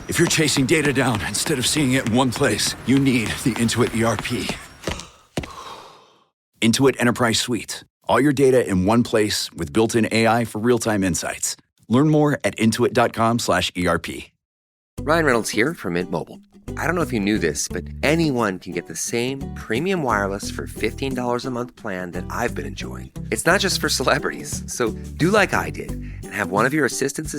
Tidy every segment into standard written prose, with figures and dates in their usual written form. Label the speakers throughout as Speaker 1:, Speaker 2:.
Speaker 1: If you're chasing data down instead of seeing it in one place, you need the Intuit ERP. Intuit Enterprise Suite. All your data in one place with built-in AI for real-time insights. Learn more at intuit.com/ERP.
Speaker 2: Ryan Reynolds here from Mint Mobile. I don't know if you knew this, but anyone can get the same premium wireless for $15 a month plan that I've been enjoying. It's not just for celebrities. So do like I did and have one of your assistants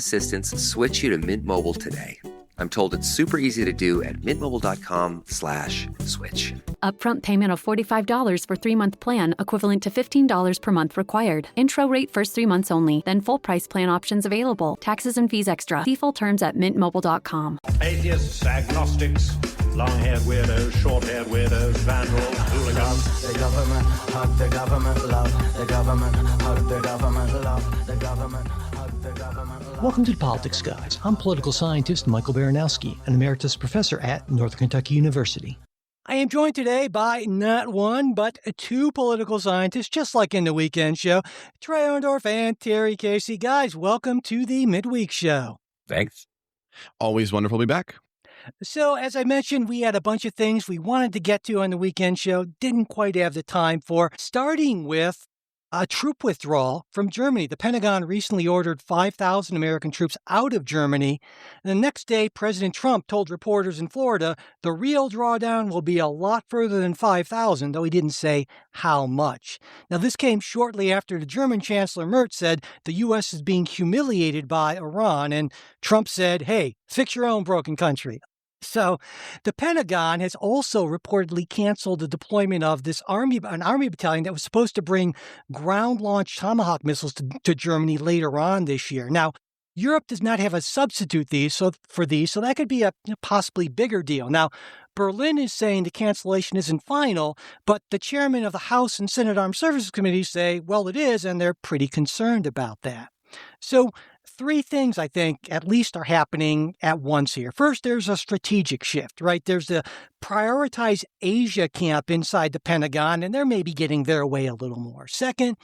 Speaker 2: switch you to Mint Mobile today. I'm told it's super easy to do at mintmobile.com/switch.
Speaker 3: Upfront payment of $45 for 3-month plan, equivalent to $15 per month required. Intro rate first 3 months only, then full price plan options available. Taxes and fees extra. See full terms at mintmobile.com.
Speaker 4: Atheists, agnostics, long-haired weirdos, short-haired weirdos, vandals, hooligans.
Speaker 5: The government, hug the government, love the government, hug the government, love the government, hug the government.
Speaker 6: Welcome to the Politics Guys. I'm political scientist Michael Baranowski, an emeritus professor at Northern Kentucky University. I am joined today by not one, but two political scientists, just like in the weekend show, Trey Orndorff and Terry Casey. Guys, welcome to the midweek show.
Speaker 7: Thanks. Always wonderful to be back.
Speaker 6: So, as I mentioned, we had a bunch of things we wanted to get to on the weekend show, didn't quite have the time for, starting with a troop withdrawal from Germany. The Pentagon recently ordered 5,000 American troops out of Germany. And the next day, President Trump told reporters in Florida the real drawdown will be a lot further than 5,000, though he didn't say how much. Now, this came shortly after the German Chancellor Merz said the U.S. is being humiliated by Iran, and Trump said, hey, fix your own broken country. So the Pentagon has also reportedly canceled the deployment of an army battalion that was supposed to bring ground-launched Tomahawk missiles to Germany later on this year. Now, Europe does not have a substitute for these, so that could be a possibly bigger deal. Now, Berlin is saying the cancellation isn't final, but the chairman of the House and Senate Armed Services Committees say, well, it is, and they're pretty concerned about that. So three things, I think, at least are happening at once here. First, there's a strategic shift, right? There's the prioritize Asia camp inside the Pentagon, and they're maybe getting their way a little more. Second,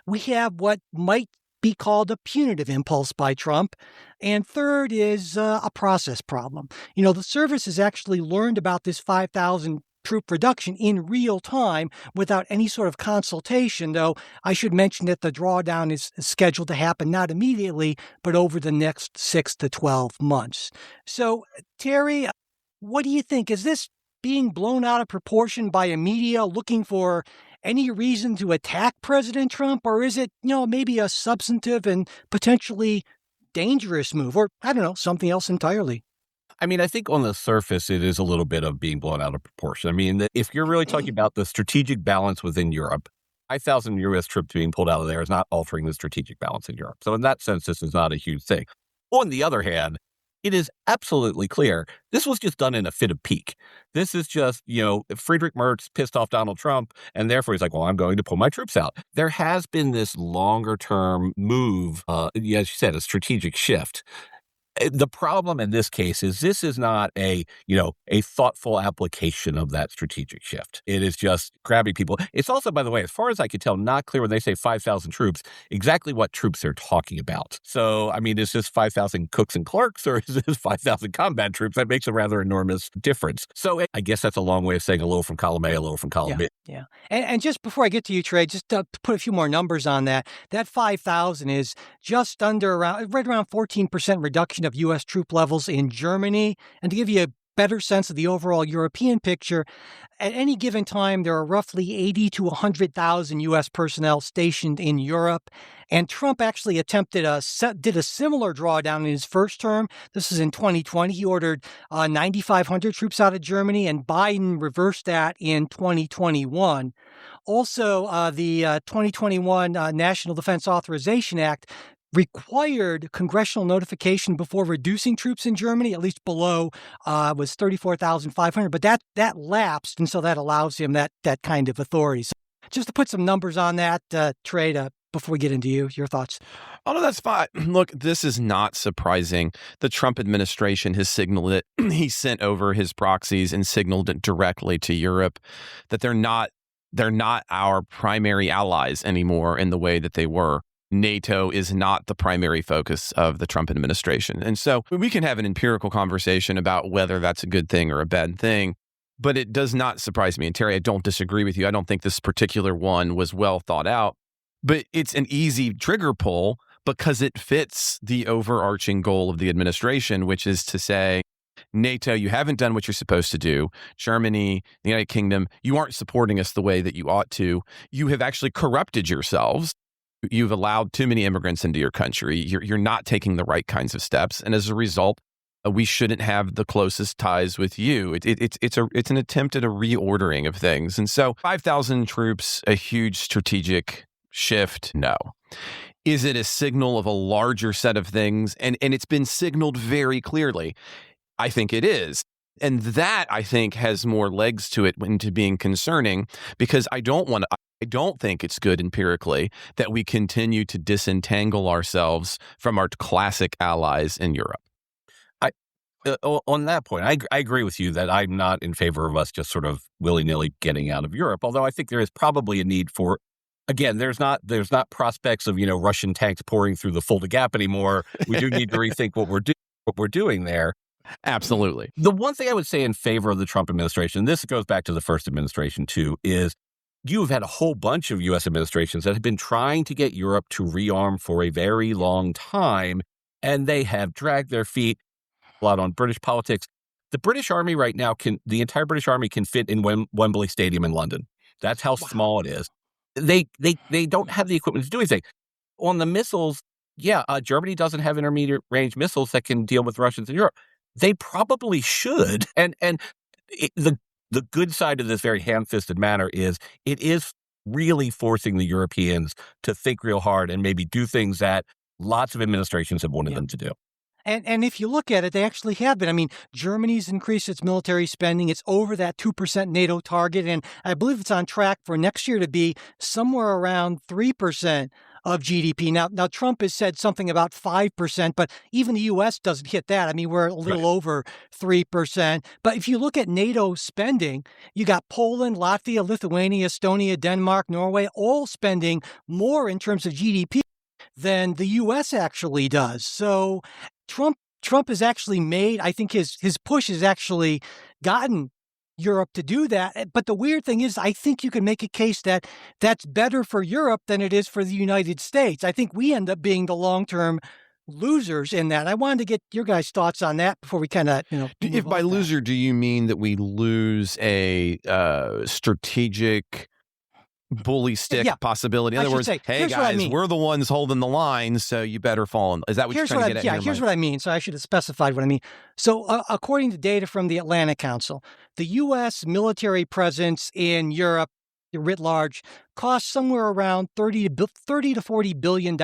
Speaker 6: we have what might be called a punitive impulse by Trump. And third is a process problem. The service has actually learned about this 5,000 troop reduction in real time without any sort of consultation, though I should mention that the drawdown is scheduled to happen not immediately, but over the next 6 to 12 months. So, Terry, what do you think? Is this being blown out of proportion by a media looking for any reason to attack President Trump, or is it, maybe a substantive and potentially dangerous move, or, I don't know, something else entirely?
Speaker 7: I mean, I think on the surface, it is a little bit of being blown out of proportion. I mean, if you're really talking about the strategic balance within Europe, 5,000 U.S. troops being pulled out of there is not altering the strategic balance in Europe. So in that sense, this is not a huge thing. On the other hand, it is absolutely clear this was just done in a fit of pique. This is just, Friedrich Merz pissed off Donald Trump, and therefore he's like, well, I'm going to pull my troops out. There has been this longer-term move, as you said, a strategic shift. The problem in this case is this is not a thoughtful application of that strategic shift. It is just grabbing people. It's also, by the way, as far as I can tell, not clear when they say 5,000 troops, exactly what troops they're talking about. So, I mean, is this 5,000 cooks and clerks, or is this 5,000 combat troops? That makes a rather enormous difference. So I guess that's a long way of saying a little from column A, a little from column B.
Speaker 6: Yeah. And just before I get to you, Trey, just to put a few more numbers on that 5,000 is just right around 14% reduction of U.S. troop levels in Germany. And to give you a better sense of the overall European picture, at any given time, there are roughly 80 to 100,000 U.S. personnel stationed in Europe. And Trump actually did a similar drawdown in his first term. This is in 2020. He ordered 9,500 troops out of Germany, and Biden reversed that in 2021. Also, the 2021 National Defense Authorization Act required congressional notification before reducing troops in Germany, at least below was 34,500. But that lapsed, and so that allows him that kind of authority. So just to put some numbers on that, Trey, before we get into your thoughts.
Speaker 8: Oh, no, that's fine. Look, this is not surprising. The Trump administration has signaled it. He sent over his proxies and signaled it directly to Europe that they're not our primary allies anymore in the way that they were. NATO is not the primary focus of the Trump administration. And so we can have an empirical conversation about whether that's a good thing or a bad thing, but it does not surprise me. And Terry, I don't disagree with you. I don't think this particular one was well thought out, but it's an easy trigger pull because it fits the overarching goal of the administration, which is to say, NATO, you haven't done what you're supposed to do. Germany, the United Kingdom, you aren't supporting us the way that you ought to. You have actually corrupted yourselves. You've allowed too many immigrants into your country. You're not taking the right kinds of steps. And as a result, we shouldn't have the closest ties with you. It's an attempt at a reordering of things. And so 5,000 troops, a huge strategic shift? No. Is it a signal of a larger set of things? And it's been signaled very clearly. I think it is. And that, I think, has more legs to it into being concerning, because I don't think it's good empirically that we continue to disentangle ourselves from our classic allies in Europe.
Speaker 7: On that point, I agree with you that I'm not in favor of us just sort of willy-nilly getting out of Europe, although I think there is probably a need for, again, there's not prospects of, Russian tanks pouring through the Fulda Gap anymore. We do need to rethink what we're doing there.
Speaker 8: Absolutely.
Speaker 7: The one thing I would say in favor of the Trump administration, and this goes back to the first administration too, is you've had a whole bunch of U.S. administrations that have been trying to get Europe to rearm for a very long time, and they have dragged their feet a lot on British politics. The British Army right now the entire British Army can fit in Wembley Stadium in London. That's how small it is. They don't have the equipment to do anything. On the missiles, Germany doesn't have intermediate range missiles that can deal with Russians in Europe. They probably should. And the good side of this very ham-fisted manner is it is really forcing the Europeans to think real hard and maybe do things that lots of administrations have wanted them to do.
Speaker 6: And if you look at it, they actually have been. I mean, Germany's increased its military spending. It's over that 2% NATO target. And I believe it's on track for next year to be somewhere around 3% of GDP. Now, Trump has said something about 5%, but even the U.S. doesn't hit that. I mean, we're a little over 3%. But if you look at NATO spending, you got Poland, Latvia, Lithuania, Estonia, Denmark, Norway, all spending more in terms of GDP than the U.S. actually does. So Trump has actually made, I think his push has actually gotten Europe to do that. But the weird thing is, I think you can make a case that that's better for Europe than it is for the United States. I think we end up being the long-term losers in that. I wanted to get your guys' thoughts on that before we kind of,
Speaker 8: If by loser, do you mean that we lose a strategic bully stick possibility? In other words, hey guys, we're the ones holding the line, so you better fall in. Is that what you're trying to get at?
Speaker 6: Yeah, here's what I mean. So I should have specified what I mean. So according to data from the Atlantic Council, the U.S. military presence in Europe writ large costs somewhere around $30 to $40 billion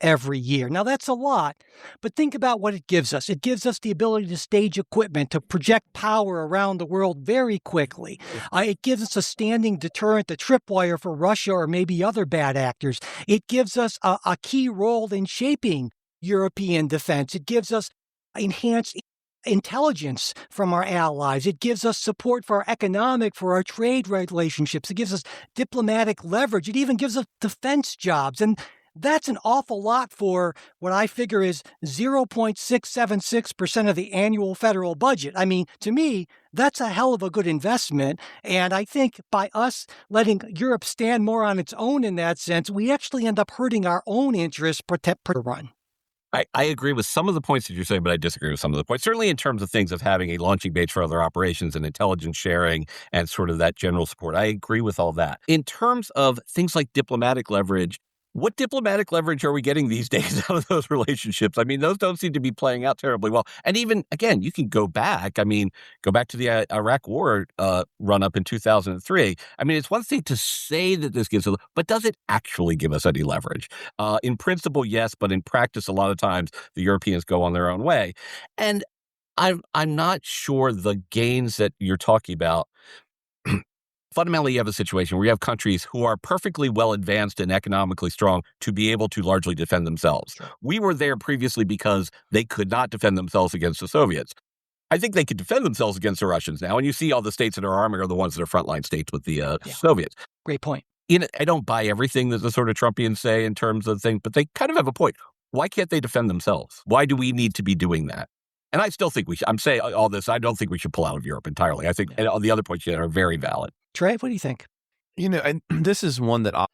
Speaker 6: every year. Now, that's a lot, but think about what it gives us. It gives us the ability to stage equipment, to project power around the world very quickly. It gives us a standing deterrent, the tripwire for Russia or maybe other bad actors. It gives us a key role in shaping European defense. It gives us enhanced intelligence from our allies. It gives us support for our trade relationships. It gives us diplomatic leverage. It even gives us defense jobs. And that's an awful lot for what I figure is 0.676% of the annual federal budget. I mean, to me, that's a hell of a good investment. And I think by us letting Europe stand more on its own in that sense, we actually end up hurting our own interests per run.
Speaker 7: I agree with some of the points that you're saying, but I disagree with some of the points. Certainly in terms of things of having a launching base for other operations and intelligence sharing and sort of that general support. I agree with all that. In terms of things like diplomatic leverage, what diplomatic leverage are we getting these days out of those relationships? I mean, those don't seem to be playing out terribly well. And even, again, you can go back. I mean, go back to the Iraq War run-up in 2003. I mean, it's one thing to say that this gives us, but does it actually give us any leverage? In principle, yes, but in practice, a lot of times the Europeans go on their own way. And I'm not sure the gains that you're talking about. Fundamentally, you have a situation where you have countries who are perfectly well advanced and economically strong to be able to largely defend themselves. Sure. We were there previously because they could not defend themselves against the Soviets. I think they could defend themselves against the Russians now, and you see all the states that are arming are the ones that are frontline states with the Soviets.
Speaker 6: Great point.
Speaker 7: I don't buy everything that the sort of Trumpians say in terms of things, but they kind of have a point. Why can't they defend themselves? Why do we need to be doing that? And I still think we should. I'm saying all this. I don't think we should pull out of Europe entirely. I think and all the other points you had are very valid.
Speaker 6: Trey, what do you think?
Speaker 8: And this is one that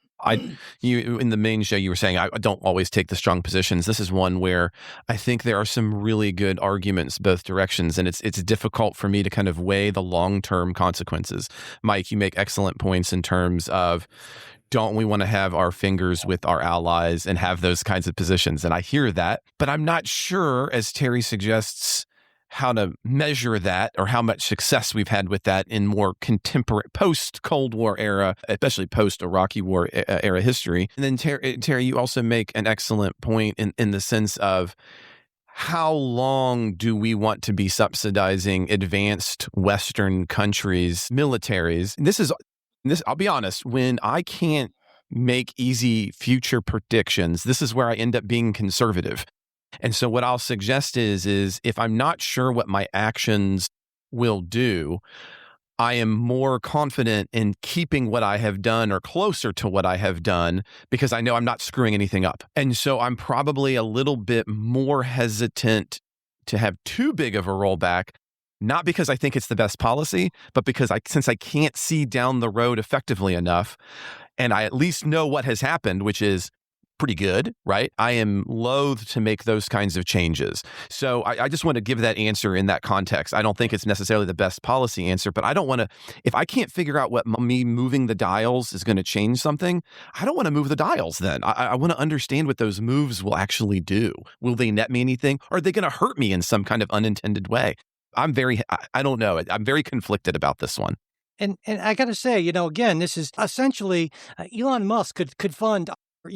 Speaker 8: you in the main show, you were saying I don't always take the strong positions. This is one where I think there are some really good arguments both directions, and it's difficult for me to kind of weigh the long-term consequences. Mike, you make excellent points in terms of, don't we want to have our fingers with our allies and have those kinds of positions? And I hear that, but I'm not sure, as Terry suggests, how to measure that or how much success we've had with that in more contemporary post-Cold War era, especially post-Iraqi War era history. And then Terry, you also make an excellent point in the sense of how long do we want to be subsidizing advanced Western countries' militaries? This, I'll be honest, when I can't make easy future predictions, this is where I end up being conservative. And so what I'll suggest is if I'm not sure what my actions will do, I am more confident in keeping what I have done or closer to what I have done because I know I'm not screwing anything up. And so I'm probably a little bit more hesitant to have too big of a rollback, not because I think it's the best policy, but because since I can't see down the road effectively enough, and I at least know what has happened, which is pretty good, right? I am loath to make those kinds of changes. So I just want to give that answer in that context. I don't think it's necessarily the best policy answer, but I don't want to, if I can't figure out what me moving the dials is going to change something, I don't want to move the dials then. I want to understand what those moves will actually do. Will they net me anything? Or are they going to hurt me in some kind of unintended way? I don't know. I'm very conflicted about this one.
Speaker 6: And I got to say, again, this is essentially Elon Musk could fund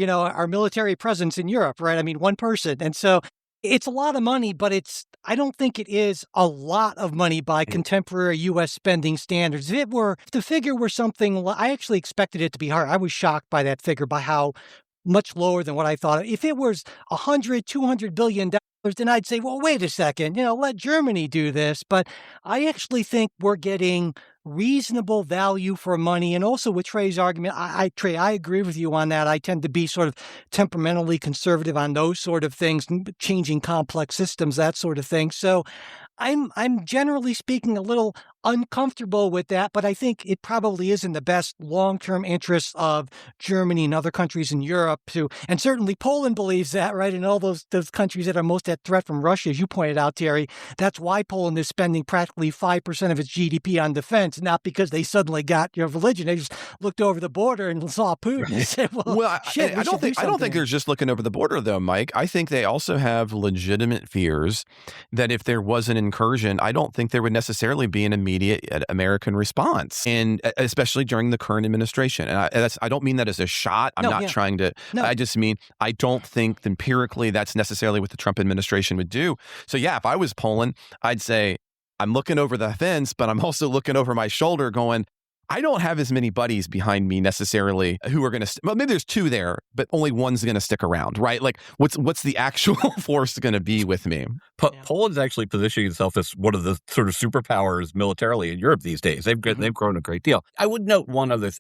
Speaker 6: our military presence in Europe, right? I mean, one person. And so it's a lot of money, but I don't think it is a lot of money by contemporary U.S. spending standards. If the figure were something, I actually expected it to be higher. I was shocked by that figure, by how much lower than what I thought. If it was $200 billion, then I'd say, well, wait a second, let Germany do this. But I actually think we're getting reasonable value for money. And also with Trey's argument, Trey, I agree with you on that. I tend to be sort of temperamentally conservative on those sort of things, changing complex systems, that sort of thing. So I'm generally speaking a little uncomfortable with that, but I think it probably is in the best long-term interests of Germany and other countries in Europe too. And certainly Poland believes that, right? And all those countries that are most at threat from Russia, as you pointed out, Terry, that's why Poland is spending practically 5% of its GDP on defense, not because they suddenly got religion. They just looked over the border and saw Putin and said, I
Speaker 8: don't think they're just looking over the border though, Mike. I think they also have legitimate fears that if there was an incursion, I don't think there would necessarily be an immediate American response, and especially during the current administration. And I don't mean that as a shot. I'm not trying to. No. I just mean I don't think empirically that's necessarily what the Trump administration would do. So yeah, if I was Poland, I'd say I'm looking over the fence, but I'm also looking over my shoulder going, I don't have as many buddies behind me necessarily who are going to, well, maybe there's two there, but only one's going to stick around, right? Like what's the actual force going to be with me?
Speaker 7: Poland's actually positioning itself as one of the sort of superpowers militarily in Europe these days. They've grown a great deal. I would note one other,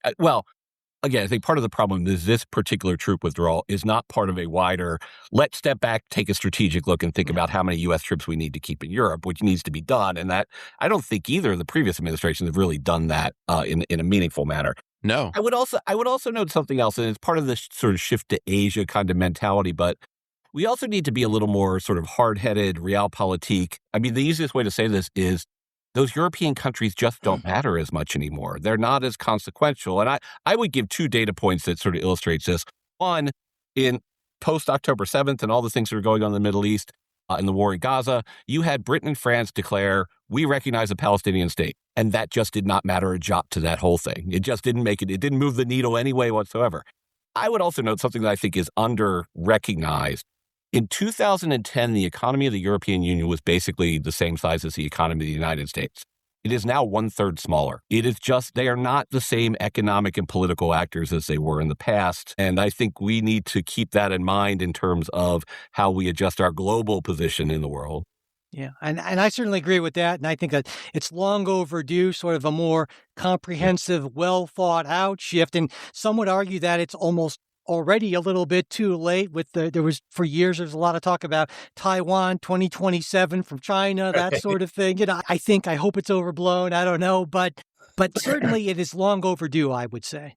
Speaker 7: again, I think part of the problem is this particular troop withdrawal is not part of a wider, let's step back, take a strategic look and think about how many U.S. troops we need to keep in Europe, which needs to be done. And that I don't think either of the previous administrations have really done that in a meaningful manner.
Speaker 8: No.
Speaker 7: I would also note something else, and it's part of this sort of shift to Asia kind of mentality, but we also need to be a little more sort of hard-headed, realpolitik. I mean, the easiest way to say this is those European countries just don't matter as much anymore. They're not as consequential. And I would give two data points that sort of illustrates this. One, in post-October 7th and all the things that are going on in the Middle East, in the war in Gaza, you had Britain and France declare, we recognize a Palestinian state. And that just did not matter a jot to that whole thing. It just didn't it didn't move the needle any way whatsoever. I would also note something that I think is under-recognized. In 2010, the economy of the European Union was basically the same size as the economy of the United States. It is now 1/3 smaller. It is just, they are not the same economic and political actors as they were in the past. And I think we need to keep that in mind in terms of how we adjust our global position in the world.
Speaker 6: Yeah, and I certainly agree with that. And I think that it's long overdue, sort of a more comprehensive, well thought out shift. And some would argue that it's almost already a little bit too late there was for years, there's a lot of talk about Taiwan 2027 from China, that sort of thing. I hope it's overblown. I don't know, but certainly it is long overdue, I would say.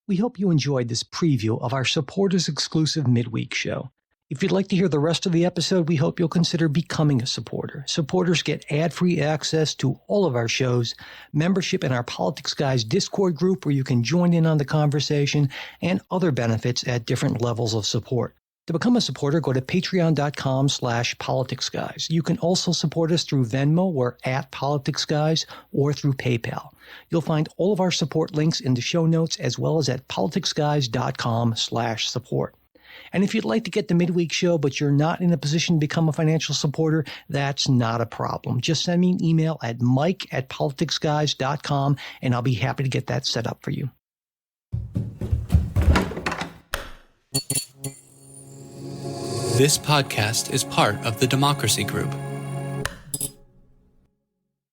Speaker 6: We hope you enjoyed this preview of our supporters exclusive midweek show. If you'd like to hear the rest of the episode, we hope you'll consider becoming a supporter. Supporters get ad-free access to all of our shows, membership in our Politics Guys Discord group where you can join in on the conversation, and other benefits at different levels of support. To become a supporter, go to patreon.com/politicsguys. You can also support us through Venmo or @politicsguys or through PayPal. You'll find all of our support links in the show notes as well as at politicsguys.com/support. And if you'd like to get the midweek show, but you're not in a position to become a financial supporter, that's not a problem. Just send me an email at mike@politicsguys.com, and I'll be happy to get that set up for you.
Speaker 9: This podcast is part of the Democracy Group.